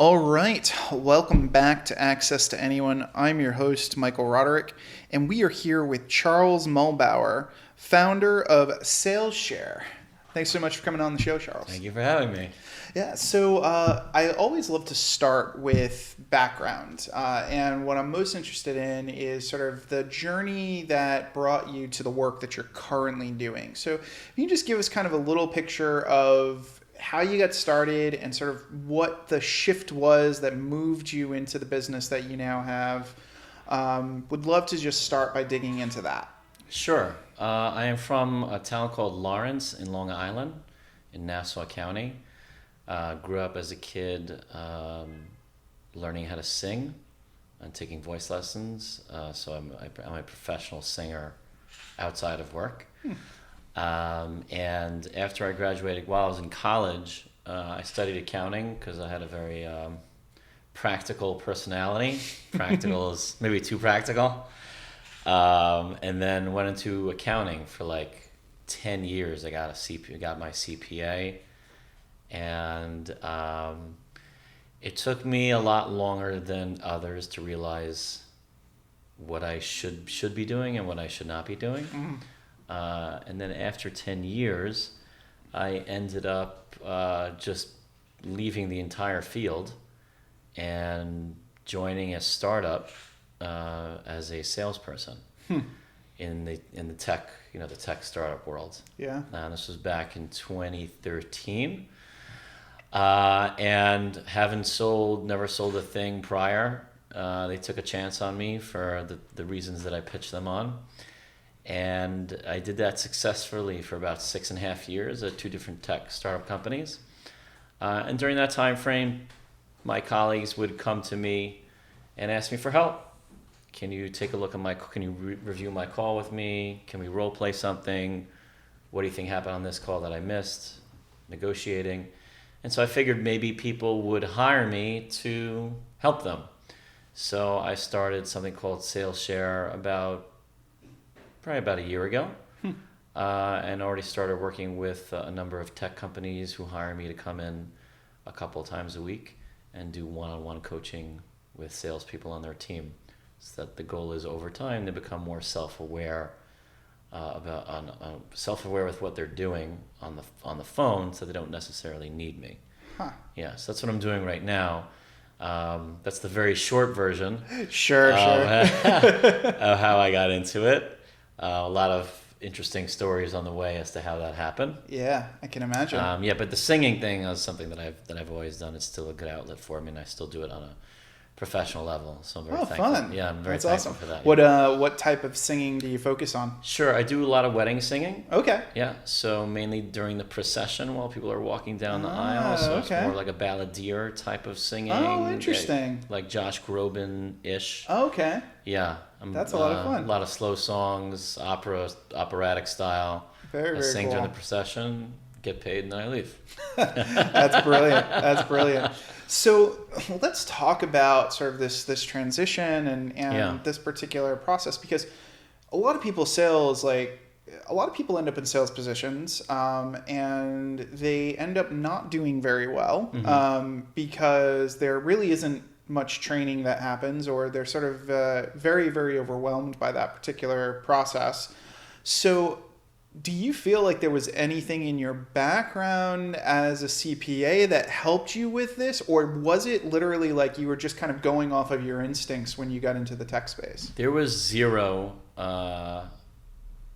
All right, welcome back to Access to Anyone. I'm your host, Michael Roderick, and we are here with Charles Muhlbauer, founder of SalesShare. Thanks so much for coming on the show, Charles. Thank you for having me. Yeah, so I always love to start with background, and what I'm most interested in is sort of the journey that brought you to the work that you're currently doing. So can you just give us kind of a little picture of how you got started and sort of what the shift was that moved you into the business that you now have? Would love to just start by digging into that. Sure. I am from a town called Lawrence in Long Island in Nassau County. Grew up as a kid learning how to sing and taking voice lessons. So I'm a professional singer outside of work. And after I graduated, while I was in college, I studied accounting because I had a very practical personality. Practical is maybe too practical. And then went into accounting for like 10 years. I got my CPA. And it took me a lot longer than others to realize what I should be doing and what I should not be doing. Mm-hmm. And then after 10 years, I ended up just leaving the entire field and joining a startup as a salesperson in the tech, the tech startup world. Yeah. And this was back in 2013. And never sold a thing prior. They took a chance on me for the reasons that I pitched them on. And I did that successfully for about 6.5 years at 2 different tech startup companies. And during that time frame, my colleagues would come to me and ask me for help. Can you take a look at can you review my call with me? Can we role play something? What do you think happened on this call that I missed? Negotiating. And so I figured maybe people would hire me to help them. So I started something called SalesShare probably about a year ago, and already started working with a number of tech companies who hire me to come in a couple of times a week and do one-on-one coaching with salespeople on their team. So that the goal is over time they become more self-aware self-aware with what they're doing on the phone, so they don't necessarily need me. Yeah, so that's what I'm doing right now. That's the very short version. Sure. Of how I got into it. A lot of interesting stories on the way as to how that happened. Yeah, I can imagine. But the singing thing is something that I've always done. It's still a good outlet for me, and I still do it on a professional level. So I'm very thankful. Fun. Yeah, I'm very That's thankful awesome. for that. What type of singing do you focus on? Sure, I do a lot of wedding singing. Okay. Yeah, so mainly during the procession while people are walking down the aisle. So it's more like a balladeer type of singing. Oh, interesting. Like Josh Groban-ish. Okay. Yeah. That's a lot of fun. A lot of slow songs, operatic style. Very I sing cool. during the procession, get paid, and then I leave. That's brilliant. So let's talk about sort of this transition and this particular process, because a lot of people end up in sales positions and they end up not doing very well because there really isn't much training that happens, or they're sort of very, very overwhelmed by that particular process. So do you feel like there was anything in your background as a CPA that helped you with this, or was it literally like you were just kind of going off of your instincts when you got into the tech space? There was zero.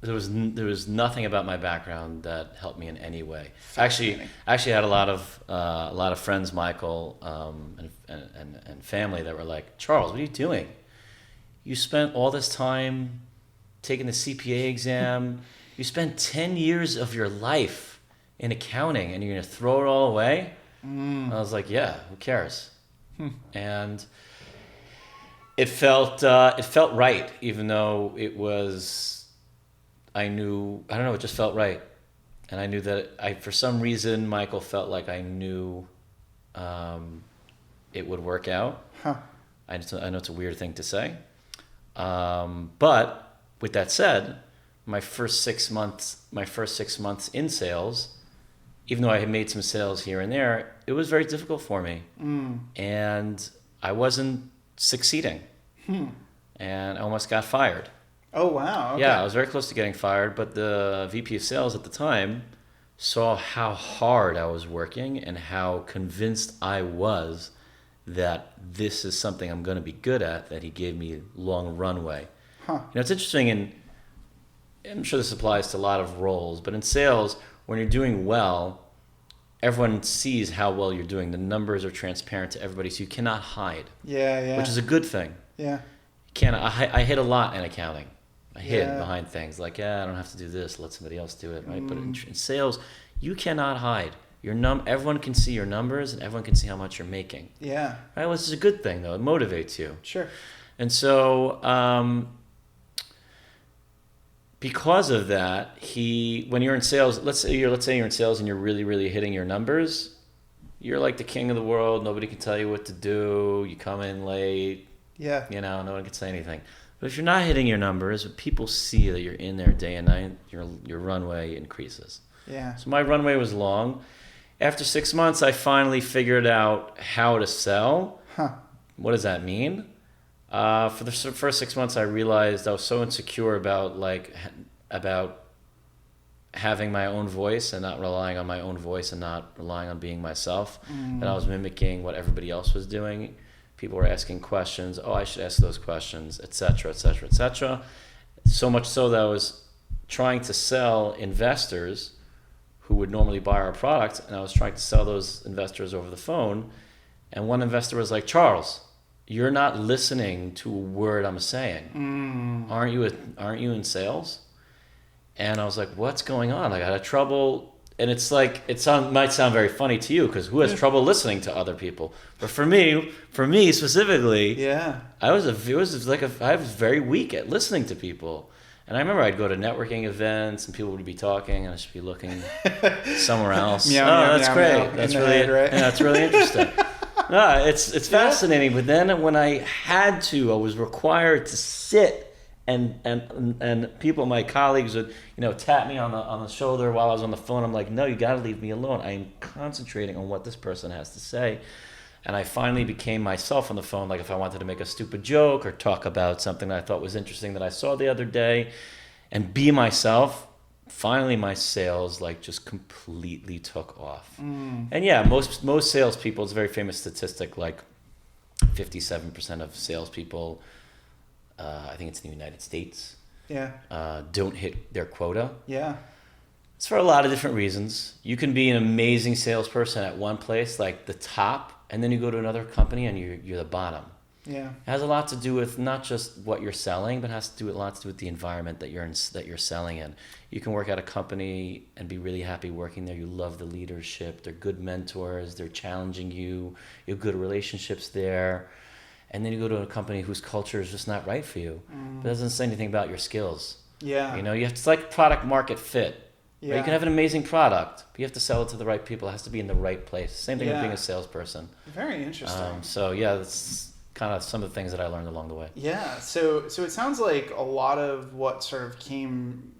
There was nothing about my background that helped me in any way. Actually, I had a lot of friends, Michael, and family that were like, Charles, what are you doing? You spent all this time taking the CPA exam. You spent 10 years of your life in accounting, and you're going to throw it all away? I was like, yeah, who cares? And it felt right, even though it was. It just felt right. And I knew that for some reason, Michael felt like I knew it would work out. I know it's a weird thing to say. But with that said, my first 6 months in sales, even though I had made some sales here and there, it was very difficult for me. And I wasn't succeeding. And I almost got fired. Oh, wow. Okay. Yeah, I was very close to getting fired, but the VP of sales at the time saw how hard I was working and how convinced I was that this is something I'm going to be good at, that he gave me long runway. It's interesting, and I'm sure this applies to a lot of roles, but in sales, when you're doing well, everyone sees how well you're doing. The numbers are transparent to everybody, so you cannot hide. Yeah. Which is a good thing. Yeah. I hid a lot in accounting. I hid behind things like, I don't have to do this, let somebody else do it, right? But in sales, you cannot hide. Everyone can see your numbers, and everyone can see how much you're making. Yeah. Right? Well, this is a good thing, though. It motivates you. Sure. And so, because of that, when you're in sales, let's say you're in sales and you're really, really hitting your numbers, you're like the king of the world. Nobody can tell you what to do. You come in late. Yeah. No one can say anything. But if you're not hitting your numbers, people see that you're in there day and night, your runway increases. Yeah. So my runway was long. After 6 months, I finally figured out how to sell. What does that mean? For the first 6 months, I realized I was so insecure about having my own voice and not relying on my own voice and not relying on being myself, that I was mimicking what everybody else was doing. People were asking questions. Oh, I should ask those questions, et cetera, et cetera, et cetera. So much so that I was trying to sell investors who would normally buy our product, and I was trying to sell those investors over the phone. And one investor was like, Charles, you're not listening to a word I'm saying. Aren't you in sales? And I was like, what's going on? I got trouble. And it's like, might sound very funny to you, because who has trouble listening to other people? But for me specifically, I was very weak at listening to people. And I remember I'd go to networking events and people would be talking and I'd just be looking somewhere else. That's great. That's really head, right? That's really interesting. No, it's fascinating. But then when I was required to sit and people, my colleagues would, tap me on the shoulder while I was on the phone. I'm like, no, you got to leave me alone. I'm concentrating on what this person has to say. And I finally became myself on the phone. Like if I wanted to make a stupid joke or talk about something that I thought was interesting that I saw the other day and be myself, finally my sales just completely took off. And yeah, most salespeople, it's a very famous statistic, like 57% of salespeople, I think it's in the United States, don't hit their quota. Yeah. It's for a lot of different reasons. You can be an amazing salesperson at one place, like the top, and then you go to another company and you're the bottom. Yeah. It has a lot to do with not just what you're selling, but it has a lot to do with the environment that you're selling in. You can work at a company and be really happy working there. You love the leadership. They're good mentors. They're challenging you. You have good relationships there. And then you go to a company whose culture is just not right for you. But it doesn't say anything about your skills. Yeah. It's like product market fit. Yeah. Right? You can have an amazing product, but you have to sell it to the right people. It has to be in the right place. Same thing with being a salesperson. Very interesting. That's kind of some of the things that I learned along the way. Yeah. So it sounds like a lot of what sort of came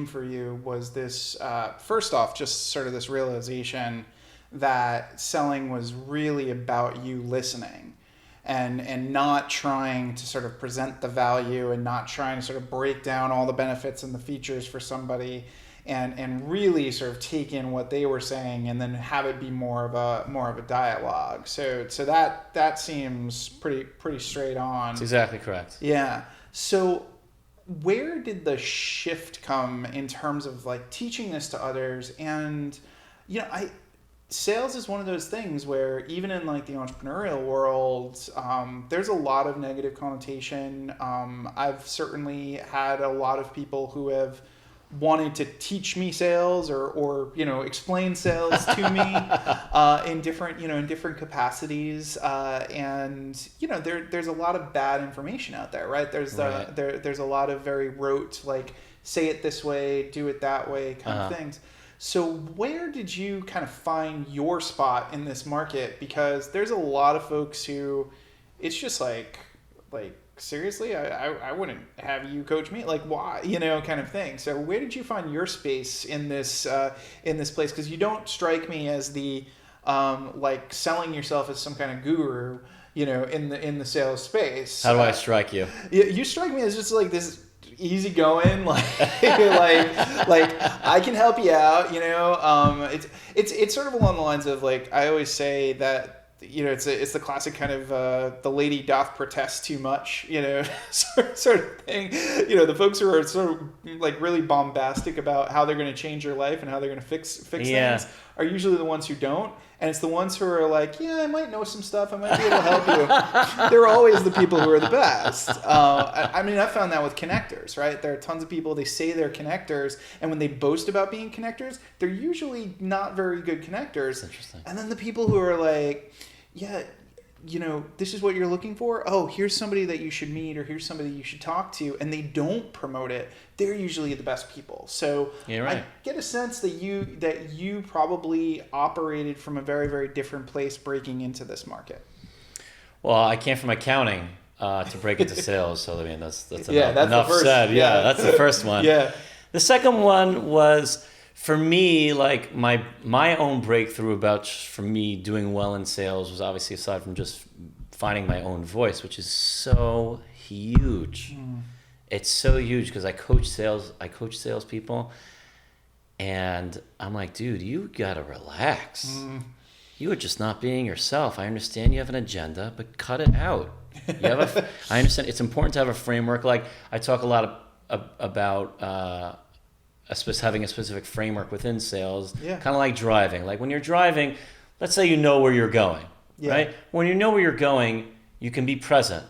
for you was this, first off, just sort of this realization that selling was really about you listening. And not trying to sort of present the value and not trying to sort of break down all the benefits and the features for somebody, and really sort of take in what they were saying and then have it be more of a dialogue. So that seems pretty straight on. That's exactly correct. Yeah. So where did the shift come in terms of teaching this to others? And sales is one of those things where even in the entrepreneurial world, there's a lot of negative connotation. I've certainly had a lot of people who have wanted to teach me sales or explain sales to me in different capacities. And there's a lot of bad information out there, right? There's a lot of very rote, say it this way, do it that way kind of things. So where did you kind of find your spot in this market? Because there's a lot of folks who it's just seriously, I wouldn't have you coach me. Like, why? Kind of thing. So where did you find your space in this place? Because you don't strike me as the like selling yourself as some kind of guru, in the sales space. How do I strike you? You strike me as just like this easygoing, like I can help you out. It's sort of along the lines of, like, I always say that, it's the classic kind of the lady doth protest too much, sort of thing. The folks who are sort of like really bombastic about how they're going to change your life and how they're going to fix things are usually the ones who don't. And it's the ones who are like, yeah, I might know some stuff. I might be able to help you. They're always the people who are the best. I found that with connectors, right? There are tons of people, they say they're connectors, and when they boast about being connectors, they're usually not very good connectors. Interesting. And then the people who are like, yeah, this is what you're looking for. Oh, here's somebody that you should meet, or here's somebody you should talk to, and they don't promote it. They're usually the best people. So right. I get a sense that you probably operated from a very, very different place breaking into this market. Well, I came from accounting to break into sales, so I mean that's enough said. Yeah, that's the first one. Yeah. The second one was, for me, like my own breakthrough for me doing well in sales was obviously, aside from just finding my own voice, which is so huge. It's so huge because I coach salespeople, and I'm like, dude, you gotta relax. You are just not being yourself. I understand you have an agenda, but cut it out. I understand it's important to have a framework. Like, I talk a lot about having a specific framework within sales, kind of like driving. Like, when you're driving, let's say you know where you're going, right? When you know where you're going, you can be present.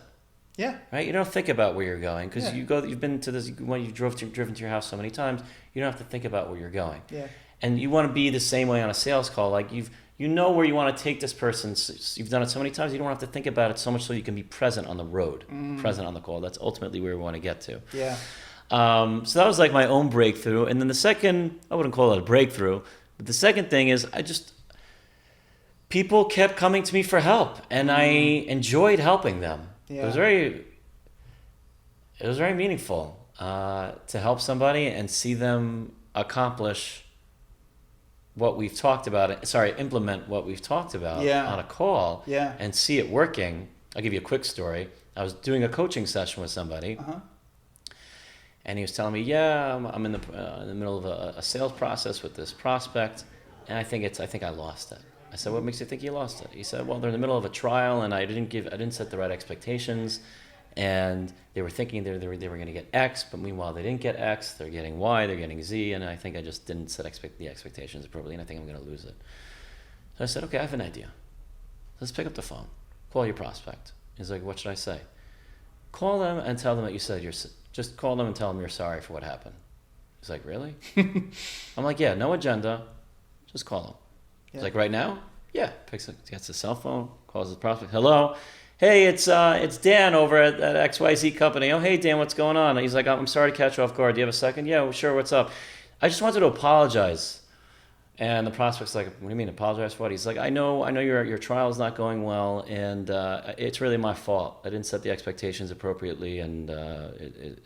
Yeah. Right. You don't think about where you're going because you've been to this. When you've driven to your house so many times, you don't have to think about where you're going. Yeah. And you want to be the same way on a sales call. Like, you know where you want to take this person. You've done it so many times. You don't have to think about it so much, so you can be present on the road, present on the call. That's ultimately where we want to get to. Yeah. So that was like my own breakthrough. And then the second, I wouldn't call it a breakthrough, but the second thing is people kept coming to me for help, and I enjoyed helping them. Yeah. It was very meaningful to help somebody and see them accomplish what we've talked about. Implement what we've talked about on a call and see it working. I'll give you a quick story. I was doing a coaching session with somebody. And he was telling me, I'm in the middle of a sales process with this prospect, and I think I lost it. I said, what makes you think you lost it? He said, well, they're in the middle of a trial, and I didn't set the right expectations, and they were thinking they were going to get X, but meanwhile they didn't get X, they're getting Y, they're getting Z, and I think I just didn't set the expectations appropriately, and I think I'm going to lose it. So I said, okay, I have an idea. Let's pick up the phone, call your prospect. He's like, what should I say? Call them and tell them that you said just call them and tell them you're sorry for what happened. He's like, really? I'm like, yeah, no agenda, just call them. He's like, right now? Yeah. Gets the cell phone, calls the prospect. Hello? Hey, it's Dan over at XYZ company. Oh, hey, Dan, what's going on? He's like, I'm sorry to catch you off guard. Do you have a second? Yeah, well, sure, what's up? I just wanted to apologize. And the prospect's like, what do you mean, apologize for what? He's like, I know your trial is not going well, and it's really my fault. I didn't set the expectations appropriately, and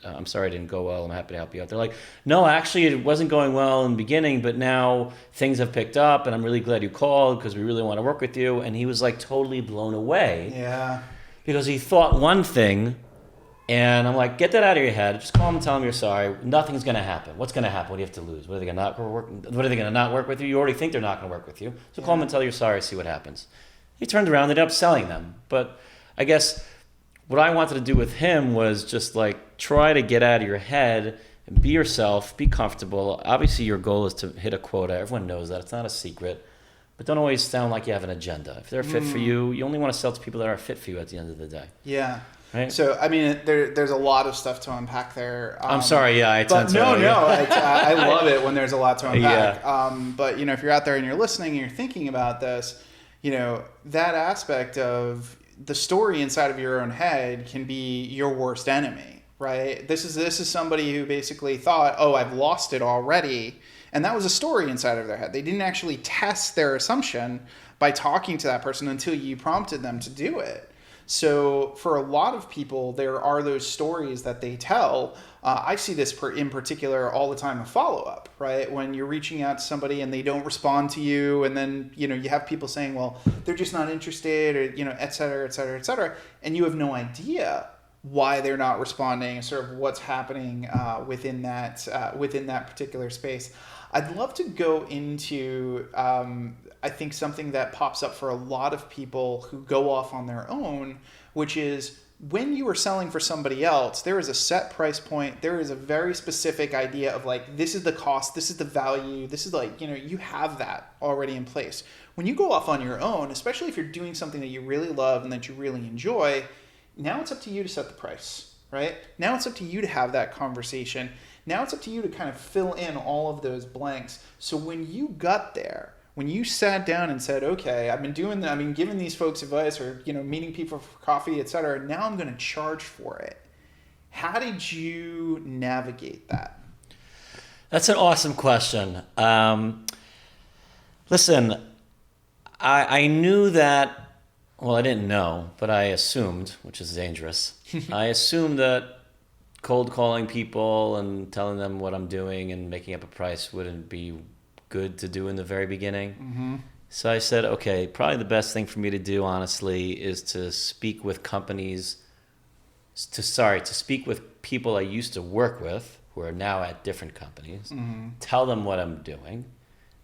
I'm sorry it didn't go well. I'm happy to help you out. They're like, no, actually, it wasn't going well in the beginning, but now things have picked up, and I'm really glad you called because we really want to work with you. And he was like totally blown away. Yeah. Because he thought one thing, and I'm like, get that out of your head. Just call them and tell them you're sorry. Nothing's going to happen. What's going to happen? What do you have to lose? What are they going to not work? What are they going to not work with you? You already think they're not going to work with you. So call them and tell them you're sorry. See what happens. He turned around, ended up selling them. But I guess what I wanted to do with him was just like try to get out of your head and be yourself, be comfortable. Obviously, your goal is to hit a quota. Everyone knows that. It's not a secret. But don't always sound like you have an agenda. If they're fit for you, you only want to sell to people that are fit for you at the end of the day. Yeah. Right. So, I mean, there's a lot of stuff to unpack there. I'm sorry, I love it when there's a lot to unpack. Yeah. But, if you're out there and you're listening and you're thinking about this, that aspect of the story inside of your own head can be your worst enemy, right? This is somebody who basically thought, oh, I've lost it already. And that was a story inside of their head. They didn't actually test their assumption by talking to that person until you prompted them to do it. So for a lot of people, there are those stories that they tell. I see this in particular all the time in follow-up, right? When you're reaching out to somebody and they don't respond to you, and then, you have people saying, well, they're just not interested, or, et cetera, et cetera, et cetera. And you have no idea why they're not responding, sort of what's happening within that particular space. I'd love to go into, I think, something that pops up for a lot of people who go off on their own, which is when you are selling for somebody else, there is a set price point. There is a very specific idea of like, this is the cost, this is the value, this is like, you have that already in place. When you go off on your own, especially if you're doing something that you really love and that you really enjoy, now it's up to you to set the price, right? Now it's up to you to have that conversation. Now it's up to you to kind of fill in all of those blanks. So when you got there, when you sat down and said, okay, I've been giving these folks advice, or, meeting people for coffee, et cetera, now I'm going to charge for it. How did you navigate that? That's an awesome question. Listen, I knew that, well, I didn't know, but I assumed, which is dangerous. I assumed that cold calling people and telling them what I'm doing and making up a price wouldn't be good to do in the very beginning. Mm-hmm. So I said, okay, probably the best thing for me to do, honestly, is to speak with to speak with people I used to work with who are now at different companies, tell them what I'm doing.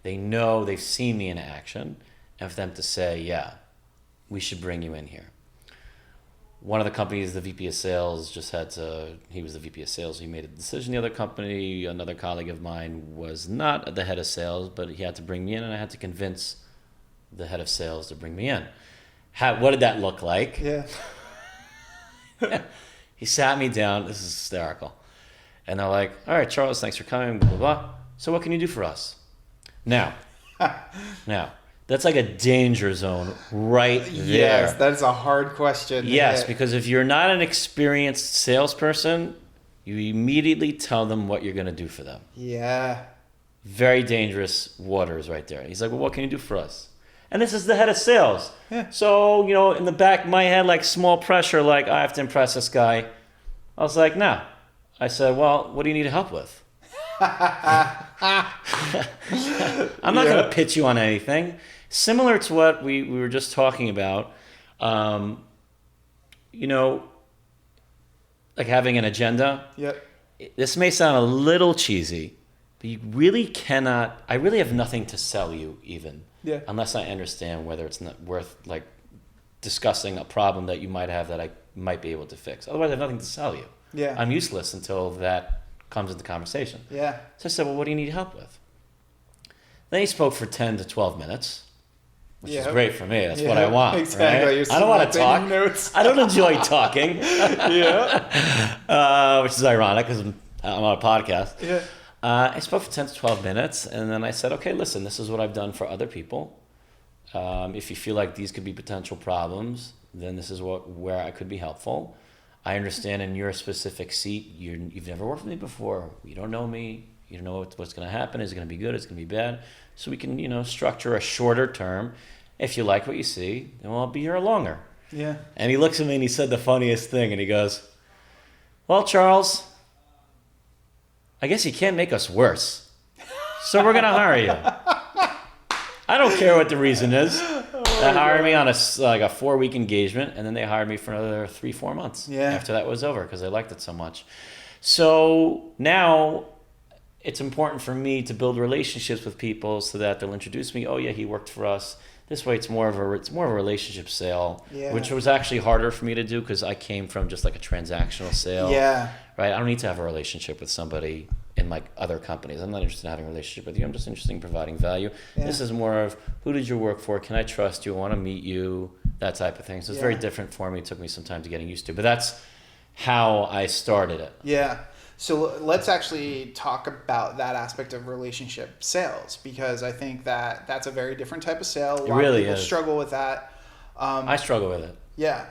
They know, they've seen me in action, and for them to say, yeah, we should bring you in here. One of the companies, the VP of sales, he was the VP of sales. He made a decision. The other company, another colleague of mine, was not the head of sales, but he had to bring me in, and I had to convince the head of sales to bring me in. What did that look like? Yeah. He sat me down. This is hysterical. And they're like, all right, Charles, thanks for coming, blah, blah, blah. So what can you do for us? Now, that's like a danger zone right there. Yes, that's a hard question. Yes, because if you're not an experienced salesperson, you immediately tell them what you're going to do for them. Yeah. Very dangerous waters right there. He's like, well, what can you do for us? And this is the head of sales. Yeah. So, in the back of my head, like small pressure, like I have to impress this guy. I was like, no. I said, well, what do you need help with? I'm not going to pitch you on anything. Similar to what we were just talking about, like having an agenda. Yep. This may sound a little cheesy, but you really cannot. I really have nothing to sell you, even. Yeah. Unless I understand whether it's not worth like discussing a problem that you might have that I might be able to fix. Otherwise, I have nothing to sell you. Yeah. I'm useless until that comes into conversation. Yeah. So I said, well, what do you need help with? Then he spoke for 10 to 12 minutes, which is great for me. That's what I want. Exactly. Right? I don't want to talk. Notes. I don't enjoy talking. Yeah. Which is ironic because I'm on a podcast. Yeah. I spoke for 10 to 12 minutes, and then I said, okay, listen, this is what I've done for other people. If you feel like these could be potential problems, then this is where I could be helpful. I understand in your specific seat, you've never worked with me before. You don't know me. You don't know what's going to happen. Is it going to be good? Is it going to be bad? So we can, structure a shorter term. If you like what you see, then I'll be here longer. Yeah. And he looks at me and he said the funniest thing, and he goes, well, Charles, I guess you can't make us worse. So we're going to hire you. I don't care what the reason is. They hired me on a 4-week engagement, and then they hired me for another 3-4 months after that was over because they liked it so much. So now it's important for me to build relationships with people so that they'll introduce me. Oh yeah, he worked for us. This way, it's more of a relationship sale, which was actually harder for me to do because I came from just like a transactional sale. Yeah. Right. I don't need to have a relationship with somebody in like other companies. I'm not interested in having a relationship with you. I'm just interested in providing value. Yeah. This is more of who did you work for? Can I trust you? I want to meet you. That type of thing. So it's very different for me. It took me some time to getting used to, but that's how I started it. Yeah. So let's actually talk about that aspect of relationship sales, because I think that that's a very different type of sale. A lot of people struggle with that. I struggle with it. Yeah.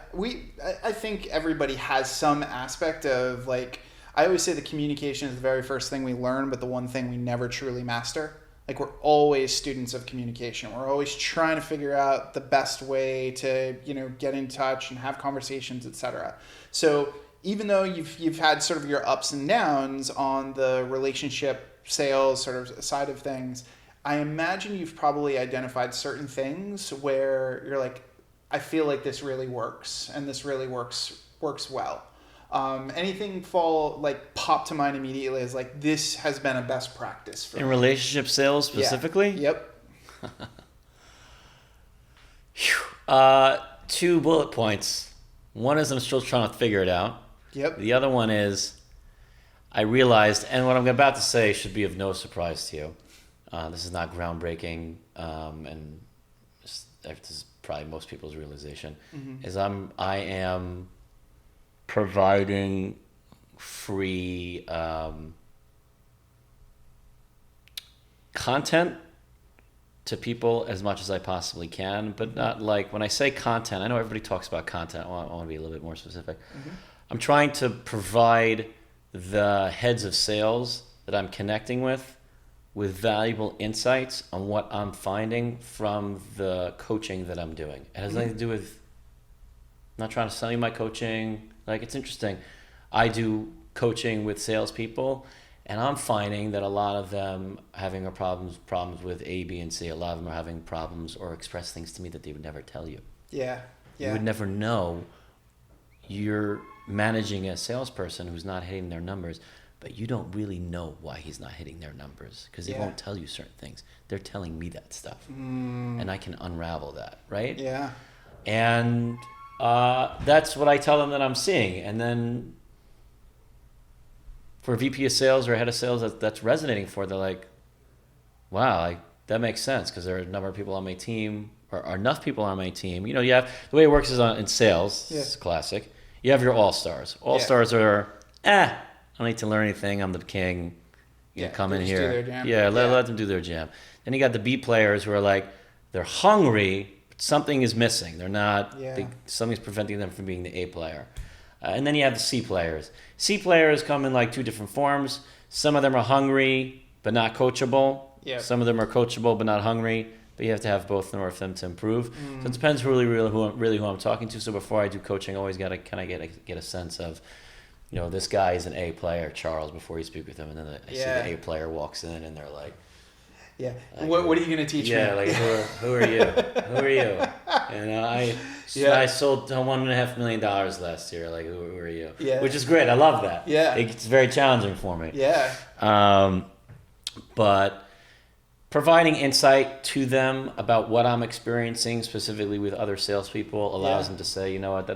I think everybody has some aspect of like, I always say the communication is the very first thing we learn, but the one thing we never truly master. like we're always students of communication. We're always trying to figure out the best way to, get in touch and have conversations, etc. So even though you've had sort of your ups and downs on the relationship sales sort of side of things, I imagine you've probably identified certain things where you're like, I feel like this really works and this really works well. Anything pop to mind immediately as like, this has been a best practice for in me? Relationship sales specifically? Yeah. Yep. 2 bullet points. One is I'm still trying to figure it out. Yep. The other one is I realized, and what I'm about to say should be of no surprise to you. This is not groundbreaking, and this is probably most people's realization, is I am providing free content to people as much as I possibly can, but not like, when I say content, I know everybody talks about content. I want to be a little bit more specific. I'm trying to provide the heads of sales that I'm connecting with valuable insights on what I'm finding from the coaching that I'm doing. It has nothing to do with, I'm not trying to sell you my coaching. Like, it's interesting. I do coaching with salespeople, and I'm finding that a lot of them having problems with A, B, and C. A lot of them are having problems or express things to me that they would never tell you. Yeah. You would never know. You're managing a salesperson who's not hitting their numbers, but you don't really know why he's not hitting their numbers, because they won't tell you certain things. They're telling me that stuff, and I can unravel that, right? Yeah. And that's what I tell them that I'm seeing. And then for VP of sales or head of sales that's resonating for, they're like, wow, that makes sense, because there are a number of people on my team, or enough people on my team. You have, the way it works is in sales, it's classic. You have your all-stars. All-stars are, I don't need to learn anything. I'm the king. Come in here. Do their jam. Let them do their jam. Then you got the B players who are like, they're hungry, but something is missing. They're not, something's preventing them from being the A player. And then you have the C players. C players come in like 2 different forms. Some of them are hungry, but not coachable. Yep. Some of them are coachable, but not hungry. But you have to have both in order for them to improve. So it depends really who I'm talking to. So before I do coaching, I always got to kind of get a sense of, this guy is an A player, Charles, before you speak with him. And then I see the A player walks in and they're like, what are you going to teach me? Yeah, like, who are you? Who are you? I sold $1.5 million last year. Like, who are you? Yeah. Which is great. I love that. Yeah. It's very challenging for me. Yeah. But providing insight to them about what I'm experiencing, specifically with other salespeople, allows them to say, you know what, that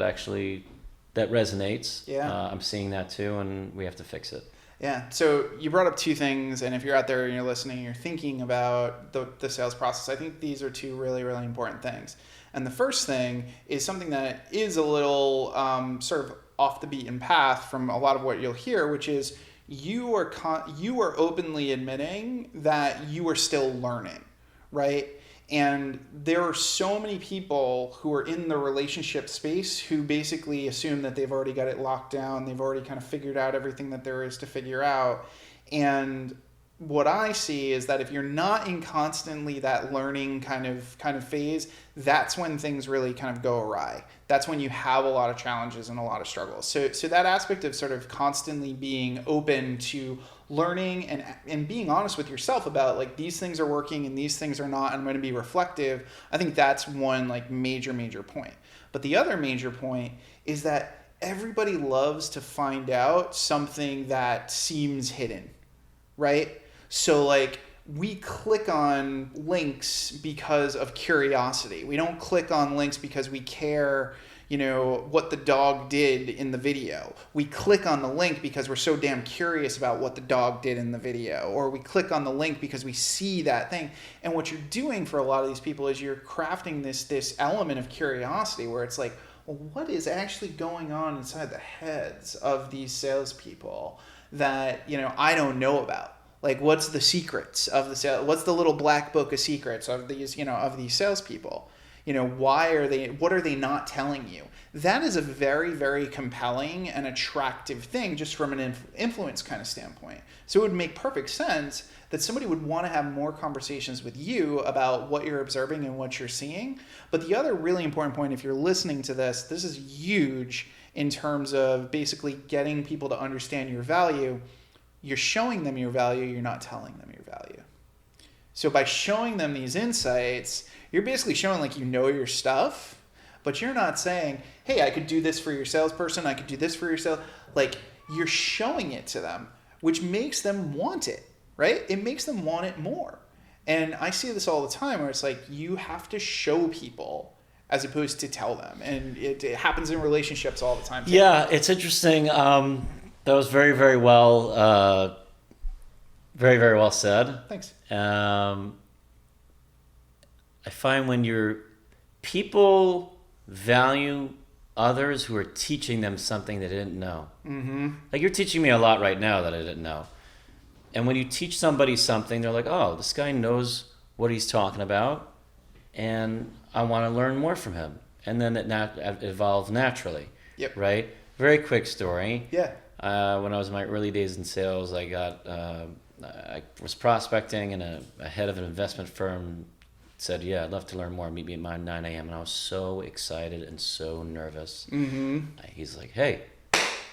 resonates. Yeah. I'm seeing that too, and we have to fix it. Yeah. So you brought up 2 things, and if you're out there and you're listening, you're thinking about the sales process, I think these are 2 really, really important things. And the first thing is something that is a little sort of off the beaten path from a lot of what you'll hear, which is you are openly admitting that you are still learning, right? And there are so many people who are in the relationship space who basically assume that they've already got it locked down. They've already kind of figured out everything that there is to figure out. And what I see is that if you're not in constantly that learning kind of phase, that's when things really kind of go awry. That's when you have a lot of challenges and a lot of struggles. So that aspect of sort of constantly being open to learning and being honest with yourself about like, these things are working and these things are not, and I'm going to be reflective. I think that's one like major point. But the other major point is that everybody loves to find out something that seems hidden, right? So like, we click on links because of curiosity. We don't click on links because we care, what the dog did in the video. We click on the link because we're so damn curious about what the dog did in the video. Or we click on the link because we see that thing. And what you're doing for a lot of these people is you're crafting this element of curiosity where it's like, well, what is actually going on inside the heads of these salespeople that, I don't know about? Like, what's the secrets of the sale? What's the little black book of secrets of these, of these salespeople? what are they not telling you? That is a very, very compelling and attractive thing just from an influence kind of standpoint. So it would make perfect sense that somebody would want to have more conversations with you about what you're observing and what you're seeing. But the other really important point, if you're listening to this is huge in terms of basically getting people to understand your value. You're showing them your value, you're not telling them your value. So by showing them these insights, you're basically showing like you know your stuff, but you're not saying, hey, I could do this for your salesperson, I could do this for your sales. Like, you're showing it to them, which makes them want it, right? It makes them want it more. And I see this all the time where it's like you have to show people as opposed to tell them. And it happens in relationships all the time too. Yeah, it's interesting. That was very, very well, very, very well said. Thanks. I find when people value others who are teaching them something they didn't know. Mm-hmm. Like you're teaching me a lot right now that I didn't know. And when you teach somebody something, they're like, oh, this guy knows what he's talking about, and I want to learn more from him. And then it evolves naturally. Yep. Right? Very quick story. Yeah. When I was in my early days in sales, I was prospecting, and a head of an investment firm said, yeah, I'd love to learn more. Meet me at 9 a.m. And I was so excited and so nervous. Mm-hmm. He's like, hey,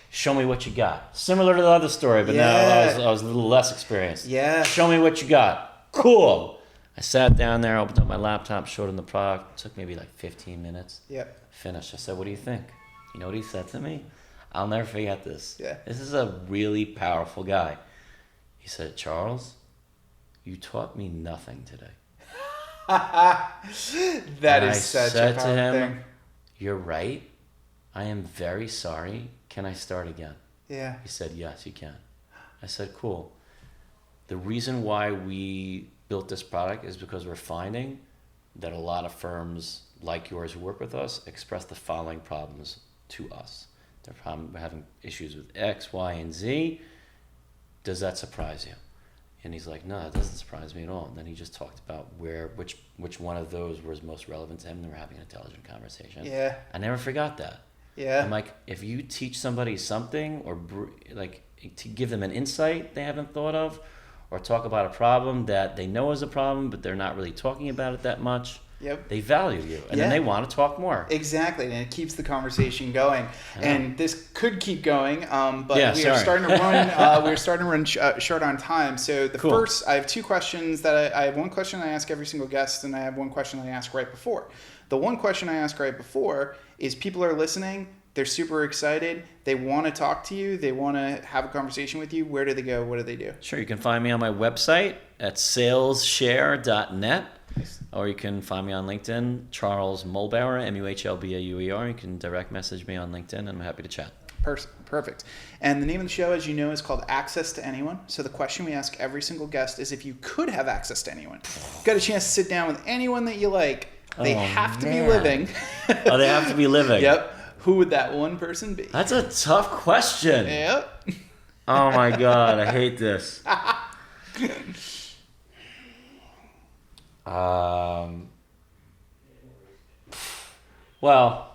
show me what you got. Similar to the other story, but now I was a little less experienced. Yeah. Show me what you got. Cool. I sat down there, opened up my laptop, showed him the product. It took maybe like 15 minutes. Yep. Finished. I said, what do you think? You know what he said to me? I'll never forget this. Yeah. This is a really powerful guy. He said, Charles, you taught me nothing today. That is such a powerful thing. You're right. I am very sorry. Can I start again? Yeah. He said, yes, you can. I said, cool. The reason why we built this product is because we're finding that a lot of firms like yours who work with us express the following problems to us. They're having issues with X, Y, and Z. Does that surprise you? And he's like, no, it doesn't surprise me at all. And then he just talked about which one of those was most relevant to him, and they were having an intelligent conversation. Yeah. I never forgot that. Yeah. I'm like, if you teach somebody something, or like to give them an insight they haven't thought of, or talk about a problem that they know is a problem, but they're not really talking about it that much. Yep. They value you, and then they want to talk more. Exactly, and it keeps the conversation going. And this could keep going, but we are starting to run short on time. So first, I have two questions that I have one question I ask every single guest, and I have one question I ask right before. The one question I ask right before is: people are listening. They're super excited. They want to talk to you. They want to have a conversation with you. Where do they go? What do they do? Sure, you can find me on my website at salesshare.net. Nice. Or you can find me on LinkedIn, Charles Muhlbauer, Muhlbauer. You can direct message me on LinkedIn, and I'm happy to chat. Perfect. And the name of the show, as you know, is called Access to Anyone. So the question we ask every single guest is: if you could have access to anyone, got a chance to sit down with anyone that you like, they have to be living. Oh, they have to be living. Yep. Who would that one person be? That's a tough question. Yep. Oh my God, I hate this. Well,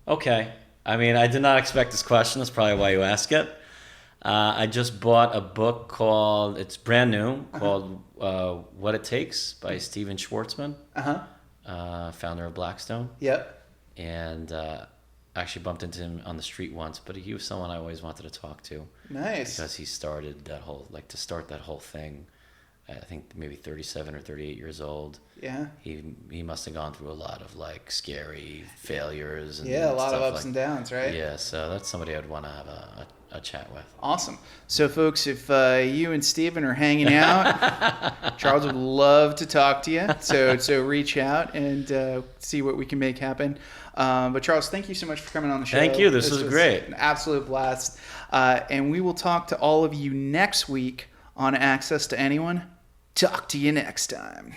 okay. I mean, I did not expect this question. That's probably why you ask it. I just bought a book it's brand new, called What It Takes by Steven Schwartzman, founder of Blackstone. Yep. And I actually bumped into him on the street once, but he was someone I always wanted to talk to. Nice. Because he started to start that whole thing. I think maybe 37 or 38 years old. Yeah. He must have gone through a lot of like scary failures. And a lot of ups like, and downs, right? Yeah, so that's somebody I'd want to have a chat with. Awesome. So folks, if you and Steven are hanging out, Charles would love to talk to you. So reach out and see what we can make happen. But Charles, thank you so much for coming on the show. Thank you. This was great. An absolute blast. And we will talk to all of you next week on Access to Anyone. Talk to you next time.